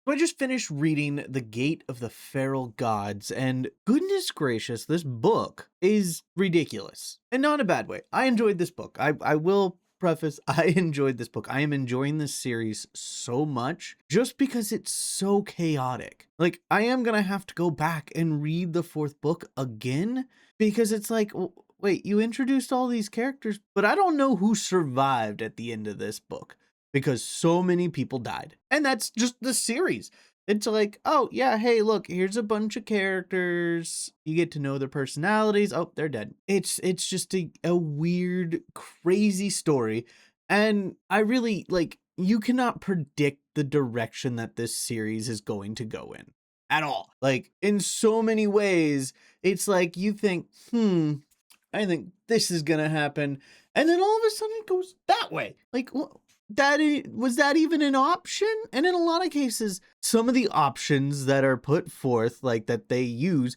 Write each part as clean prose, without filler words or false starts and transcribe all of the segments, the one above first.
So I just finished reading The Gate of the Feral Gods, and goodness gracious, this book is ridiculous. And not in a bad way. I enjoyed this book. I will preface, I enjoyed this book. I am enjoying this series so much just because it's so chaotic. Like, I am gonna have to go back and read the fourth book again because it's like, wait, you introduced all these characters, but I don't know who survived at the end of this book because so many people died. And that's just the series. It's like, oh, yeah, hey, look, here's a bunch of characters. You get to know their personalities. Oh, they're dead. It's just a weird, crazy story. And I really, like, you cannot predict the direction that this series is going to go in at all. Like, in so many ways, it's like you think, I think this is gonna happen. And then all of a sudden it goes that way. Like, was that even an option? And in a lot of cases, some of the options that are put forth, like that they use,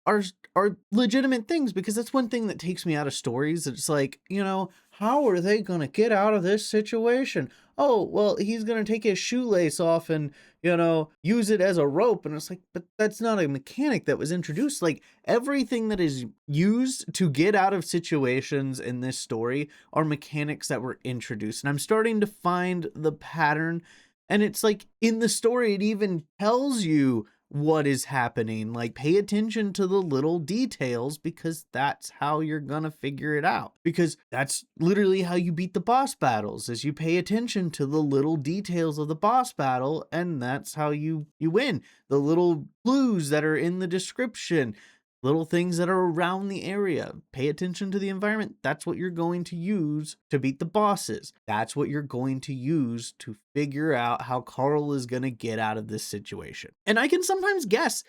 are legitimate things, because that's one thing that takes me out of stories. It's like, how are they going to get out of this situation? Oh, well, he's going to take his shoelace off and, use it as a rope. And it's like, but that's not a mechanic that was introduced. Like, everything that is used to get out of situations in this story are mechanics that were introduced. And I'm starting to find the pattern. And it's like, in the story, it even tells you what is happening. Like, pay attention to the little details, because that's how you're gonna figure it out, because that's literally how you beat the boss battles, is you pay attention to the little details of the boss battle, and that's how you win. The little clues that are in the description, little things that are around the area. Pay attention to the environment. That's what you're going to use to beat the bosses. That's what you're going to use to figure out how Carl is going to get out of this situation. And I can sometimes guess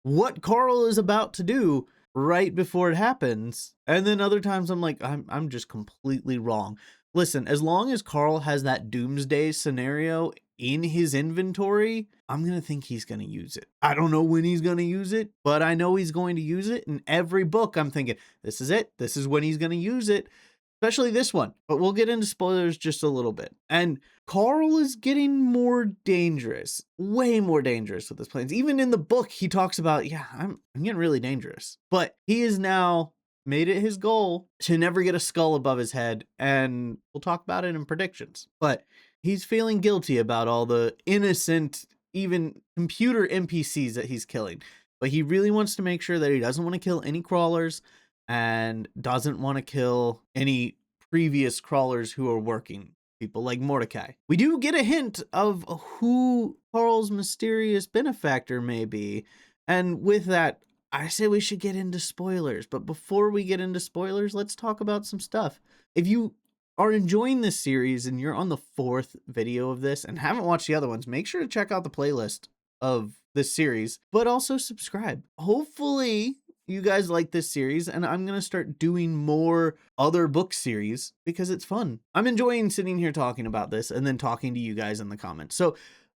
what Carl is about to do right before it happens. And then other times I'm like, I'm just completely wrong. Listen, as long as Carl has that doomsday scenario in his inventory, I'm going to think he's going to use it. I don't know when he's going to use it, but I know he's going to use it. In every book, I'm thinking, this is it. This is when he's going to use it, especially this one. But we'll get into spoilers just a little bit. And Carl is getting more dangerous, way more dangerous with his plans. Even in the book, he talks about, yeah, I'm getting really dangerous. But he is now made it his goal to never get a skull above his head. And we'll talk about it in predictions. But he's feeling guilty about all the innocent, even computer NPCs that he's killing. But he really wants to make sure that he doesn't want to kill any crawlers and doesn't want to kill any previous crawlers who are working. People like Mordecai. We do get a hint of who Carl's mysterious benefactor may be. And with that, I say we should get into spoilers. But before we get into spoilers, let's talk about some stuff. If you are enjoying this series and you're on the fourth video of this and haven't watched the other ones, make sure to check out the playlist of this series, but also subscribe. Hopefully you guys like this series, and I'm going to start doing more other book series because it's fun. I'm enjoying sitting here talking about this and then talking to you guys in the comments. So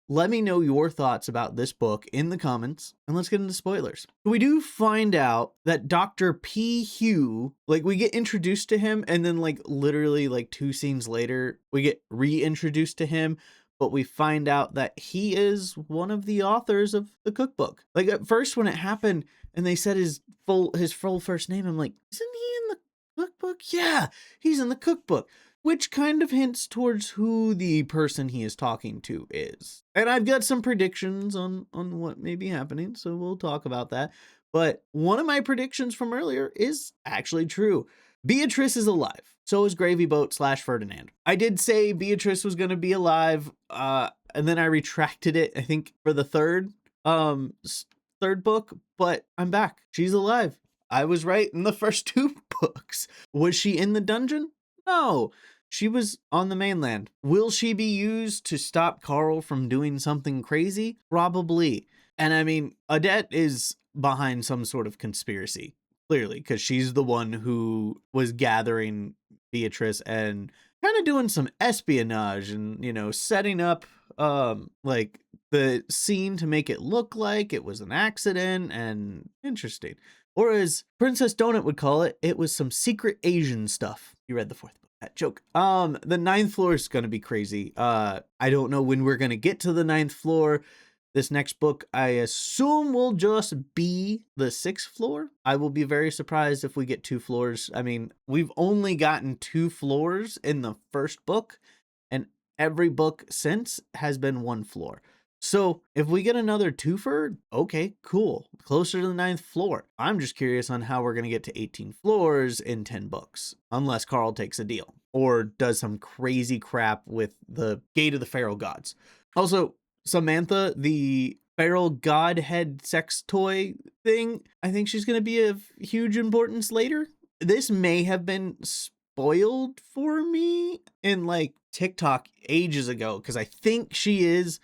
let me know your thoughts about this book in the comments, and let's get into spoilers. We do find out that Dr. P. Hugh, like, we get introduced to him, and then like literally like 2 scenes later, we get reintroduced to him, but we find out that he is one of the authors of the cookbook. Like, at first when it happened and they said his full first name, I'm like, isn't he in the cookbook? Yeah, he's in the cookbook. Which kind of hints towards who the person he is talking to is. And I've got some predictions on what may be happening, so we'll talk about that. But one of my predictions from earlier is actually true. Beatrice is alive. So is Gravy Boat / Ferdinand. I did say Beatrice was going to be alive, and then I retracted it, I think, for the third book, but I'm back. She's alive. I was right in the first 2 books. Was she in the dungeon? No, she was on the mainland. Will she be used to stop Carl from doing something crazy? Probably. And I mean, Odette is behind some sort of conspiracy, clearly, because she's the one who was gathering Beatrice and kind of doing some espionage and, setting up like the scene to make it look like it was an accident. And interesting. Or as Princess Donut would call it, it was some secret Asian stuff. You read the 4th book. That joke. The 9th floor is going to be crazy. I don't know when we're going to get to the 9th floor. This next book, I assume, will just be the 6th floor. I will be very surprised if we get 2 floors. I mean, we've only gotten 2 floors in the first book, and every book since has been 1 floor. So if we get another twofer, okay, cool. Closer to the 9th floor. I'm just curious on how we're going to get to 18 floors in 10 books, unless Carl takes a deal or does some crazy crap with the Gate of the Feral Gods. Also, Samantha, the feral godhead sex toy thing, I think she's going to be of huge importance later. This may have been spoiled for me in like TikTok ages ago, because I think she is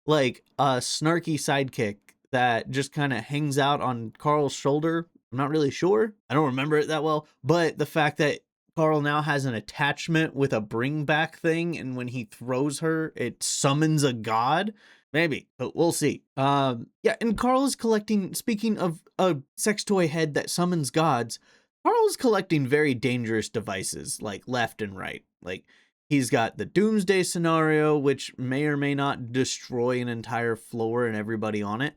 like a snarky sidekick that just kind of hangs out on Carl's shoulder. I'm not really sure. I don't remember it that well, but the fact that Carl now has an attachment with a bring back thing, and when he throws her, it summons a god. Maybe, but we'll see. Yeah, and Carl is collecting, speaking of a sex toy head that summons gods, Carl is collecting very dangerous devices, like left and right. Like, he's got the Doomsday Scenario, which may or may not destroy an entire floor and everybody on it.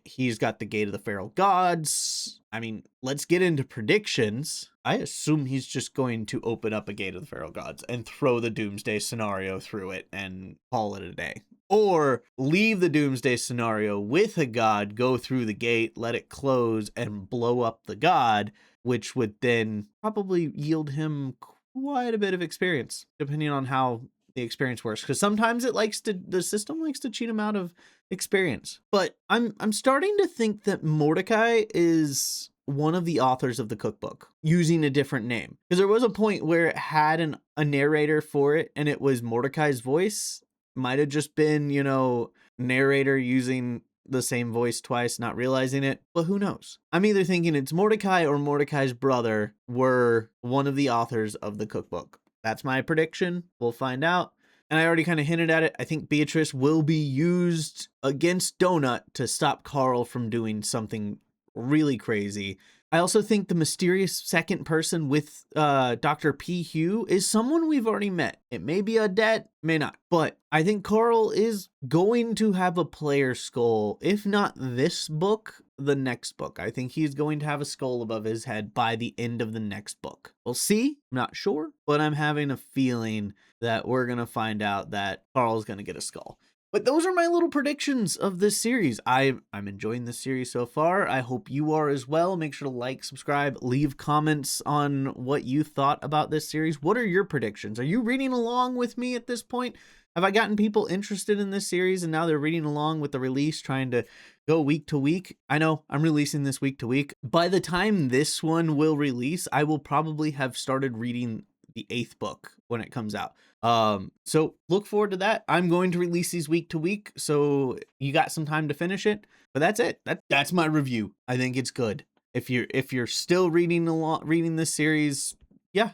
He's got the Gate of the Feral Gods. I mean, let's get into predictions. I assume he's just going to open up a Gate of the Feral Gods and throw the Doomsday Scenario through it and call it a day. Or leave the Doomsday Scenario with a god, go through the gate, let it close, and blow up the god, which would then probably yield him quite a bit of experience, depending on how the experience works. Because sometimes the system likes to cheat him out of experience. But I'm starting to think that Mordecai is one of the authors of the cookbook using a different name. Because there was a point where it had a narrator for it, and it was Mordecai's voice. Might have just been, narrator using the same voice twice, not realizing it, but who knows? I'm either thinking it's Mordecai or Mordecai's brother were one of the authors of the cookbook. That's my prediction. We'll find out. And I already kind of hinted at it. I think Beatrice will be used against Donut to stop Carl from doing something really crazy. I also think the mysterious second person with Dr. P. Hugh is someone we've already met. It may be Odette, may not. But I think Carl is going to have a player skull, if not this book, the next book. I think he's going to have a skull above his head by the end of the next book. We'll see. I'm not sure, but I'm having a feeling that we're going to find out that Carl's going to get a skull. But those are my little predictions of this series. I'm enjoying this series so far. I hope you are as well. Make sure to like, subscribe, leave comments on what you thought about this series. What are your predictions? Are you reading along with me at this point? Have I gotten people interested in this series and now they're reading along with the release, trying to go week to week? I know I'm releasing this week to week. By the time this one will release, I will probably have started reading the 8th book when it comes out. So look forward to that. I'm going to release these week to week, so you got some time to finish it. But that's it. That's my review. I think it's good. If you're still reading this series, yeah,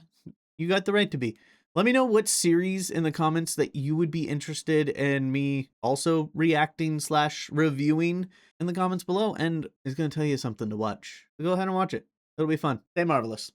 you got the right to be. Let me know what series in the comments that you would be interested in me also reacting / reviewing in the comments below, and it's going to tell you something to watch. So go ahead and watch it. It'll be fun. Stay marvelous.